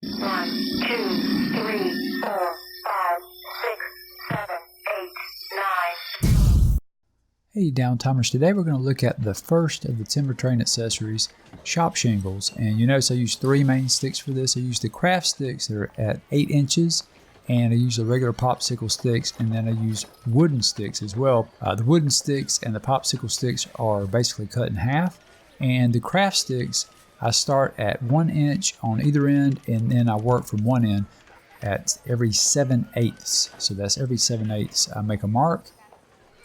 1, 2, 3, 4, 5, 6, 7, 8, 9. Hey Downtimers, today we're going to look at the first of the Timber Terrain accessories, shop shingles. And you notice I use three main sticks for this. I use the craft sticks that are at 8 inches, and I use the regular popsicle sticks, and then I use wooden sticks as well. The wooden sticks and the popsicle sticks are basically cut in half, and the craft sticks I start at 1 inch on either end, and then I work from one end at every 7/8. So that's every 7/8 I make a mark.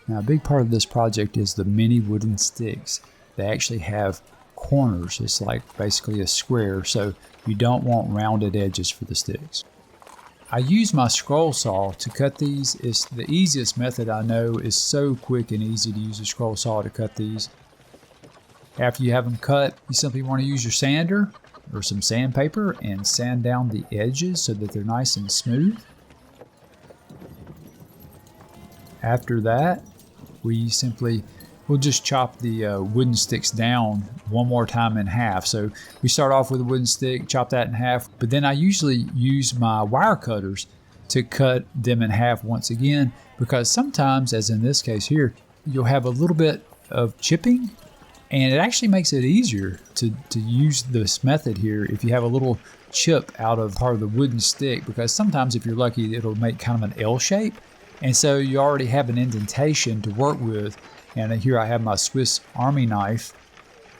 Now a big part of this project is the mini wooden sticks. They actually have corners. It's like basically a square, so you don't want rounded edges for the sticks. I use my scroll saw to cut these. It's the easiest method I know. It's so quick and easy to use a scroll saw to cut these. After you have them cut, you simply want to use your sander or some sandpaper and sand down the edges so that they're nice and smooth. After that, we'll just chop the wooden sticks down one more time in half. So we start off with a wooden stick, chop that in half, but then I usually use my wire cutters to cut them in half once again, because sometimes, as in this case here, you'll have a little bit of chipping, and it actually makes it easier to use this method here if you have a little chip out of part of the wooden stick, because sometimes if you're lucky it'll make kind of an L shape, and so you already have an indentation to work with. And here I have my Swiss Army knife,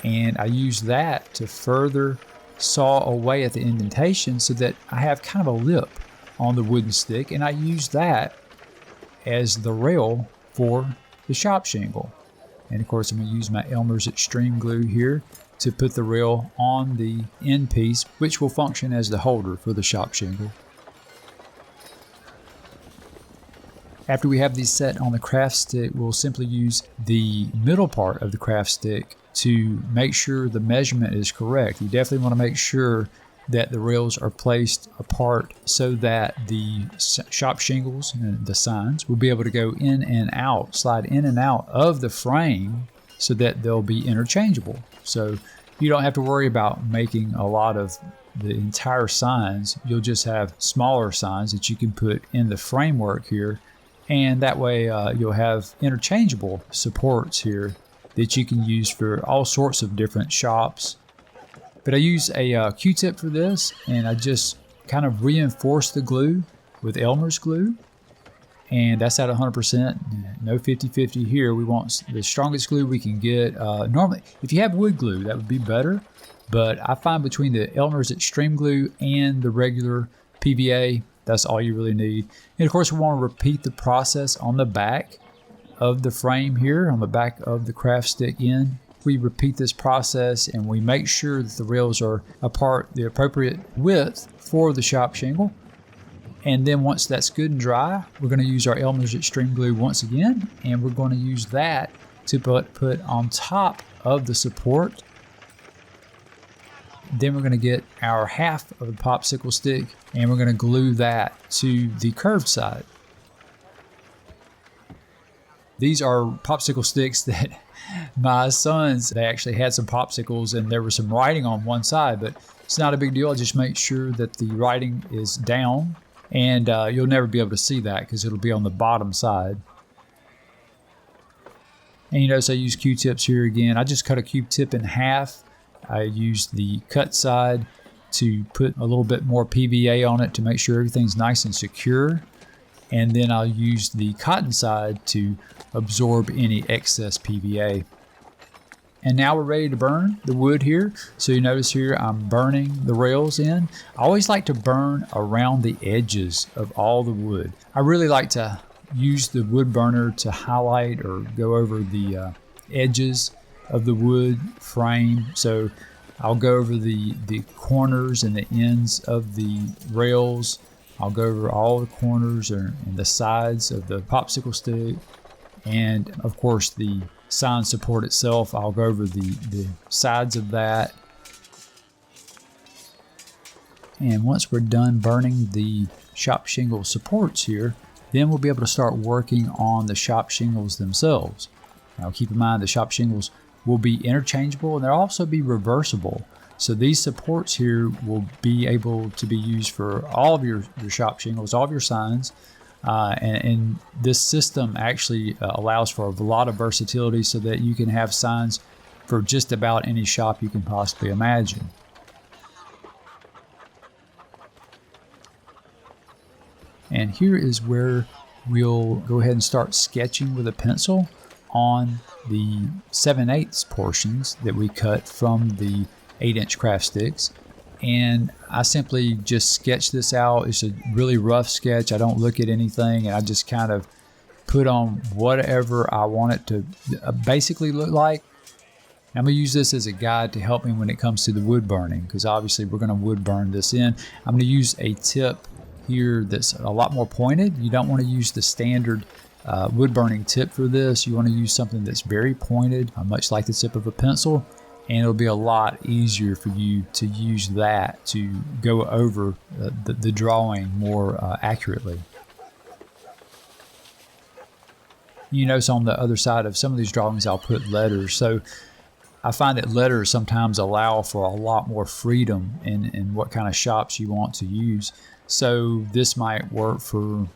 and I use that to further saw away at the indentation so that I have kind of a lip on the wooden stick, and I use that as the rail for the shop shingle. And of course I'm going to use my Elmer's Extreme Glue here to put the rail on the end piece, which will function as the holder for the shop shingle. After we have these set on the craft stick, we'll simply use the middle part of the craft stick to make sure the measurement is correct. You definitely want to make sure that the rails are placed apart so that the shop shingles and the signs will be able to go in and out, slide in and out of the frame so that they'll be interchangeable. So you don't have to worry about making a lot of the entire signs. You'll just have smaller signs that you can put in the framework here. And that way you'll have interchangeable supports here that you can use for all sorts of different shops. But I use a Q-tip for this, and I just kind of reinforce the glue with Elmer's glue. And that's at 100%, no 50-50 here. We want the strongest glue we can get. Normally, if you have wood glue, that would be better. But I find between the Elmer's Extreme Glue and the regular PVA, that's all you really need. And of course, we want to repeat the process on the back of the frame here, on the back of the craft stick end. We repeat this process and we make sure that the rails are apart the appropriate width for the shop shingle. And then once that's good and dry, we're going to use our Elmer's Extreme Glue once again, and we're going to use that to put on top of the support. Then we're going to get our half of the popsicle stick and we're going to glue that to the curved side. These are popsicle sticks that my sons, they actually had some popsicles and there was some writing on one side, but it's not a big deal. I just make sure that the writing is down, and you'll never be able to see that because it'll be on the bottom side. And you notice I use Q-tips here again. I just cut a Q-tip in half. I use the cut side to put a little bit more PVA on it to make sure everything's nice and secure. And then I'll use the cotton side to absorb any excess PVA. And now we're ready to burn the wood here. So you notice here I'm burning the rails in. I always like to burn around the edges of all the wood. I really like to use the wood burner to highlight or go over the edges of the wood frame. So I'll go over the corners and the ends of the rails. I'll go over all the corners and the sides of the popsicle stick, and of course the sign support itself. I'll go over the sides of that. And once we're done burning the shop shingle supports here, then we'll be able to start working on the shop shingles themselves. Now keep in mind the shop shingles will be interchangeable and they'll also be reversible. So these supports here will be able to be used for all of your shop shingles, all of your signs. And this system actually allows for a lot of versatility so that you can have signs for just about any shop you can possibly imagine. And here is where we'll go ahead and start sketching with a pencil on the 7/8 portions that we cut from the 8-inch craft sticks. And I simply just sketch this out. It's a really rough sketch. I don't look at anything, and I just kind of put on whatever I want it to basically look like. I'm going to use this as a guide to help me when it comes to the wood burning, because obviously we're going to wood burn this in. I'm going to use a tip here that's a lot more pointed. You don't want to use the standard wood burning tip for this. You want to use something that's very pointed, much like the tip of a pencil, and it'll be a lot easier for you to use that to go over the drawing more accurately. You notice on the other side of some of these drawings I'll put letters. So I find that letters sometimes allow for a lot more freedom in what kind of shops you want to use. So this might work for,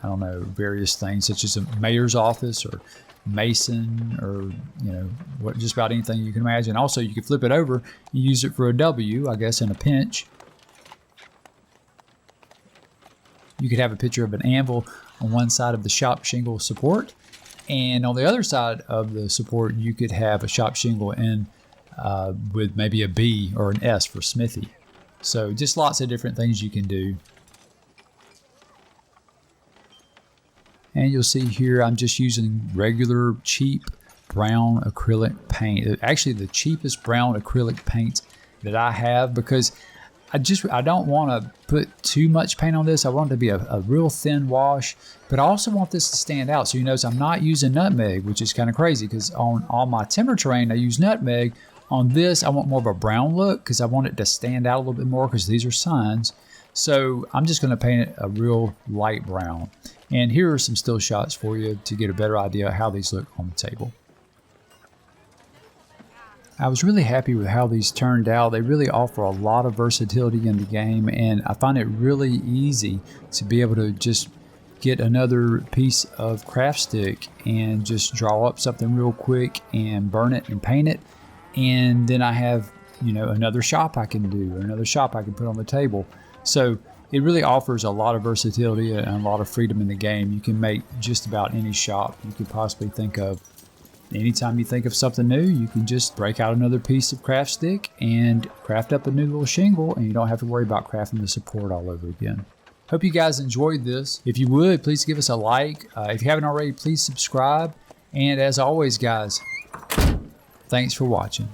I don't know, various things such as a mayor's office or mason, or just about anything you can imagine. Also, you can flip it over and use it for a W, I guess, in a pinch. You could have a picture of an anvil on one side of the shop shingle support, and on the other side of the support you could have a shop shingle in with maybe a B or an S for smithy. So just lots of different things you can do. And you'll see here I'm just using regular cheap brown acrylic paint. Actually the cheapest brown acrylic paint that I have, because I don't want to put too much paint on this. I want it to be a real thin wash, but I also want this to stand out. So you notice I'm not using nutmeg, which is kind of crazy because on all my Timber Terrain I use nutmeg. On this I want more of a brown look because I want it to stand out a little bit more because these are signs. So I'm just going to paint it a real light brown. And here are some still shots for you to get a better idea of how these look on the table. I was really happy with how these turned out. They really offer a lot of versatility in the game, and I find it really easy to be able to just get another piece of craft stick and just draw up something real quick and burn it and paint it. And then I have, another shop I can do, or another shop I can put on the table. So it really offers a lot of versatility and a lot of freedom in the game. You can make just about any shop you could possibly think of. Anytime you think of something new, you can just break out another piece of craft stick and craft up a new little shingle, and you don't have to worry about crafting the support all over again. Hope you guys enjoyed this. If you would, please give us a like. If you haven't already, please subscribe. And as always, guys, thanks for watching.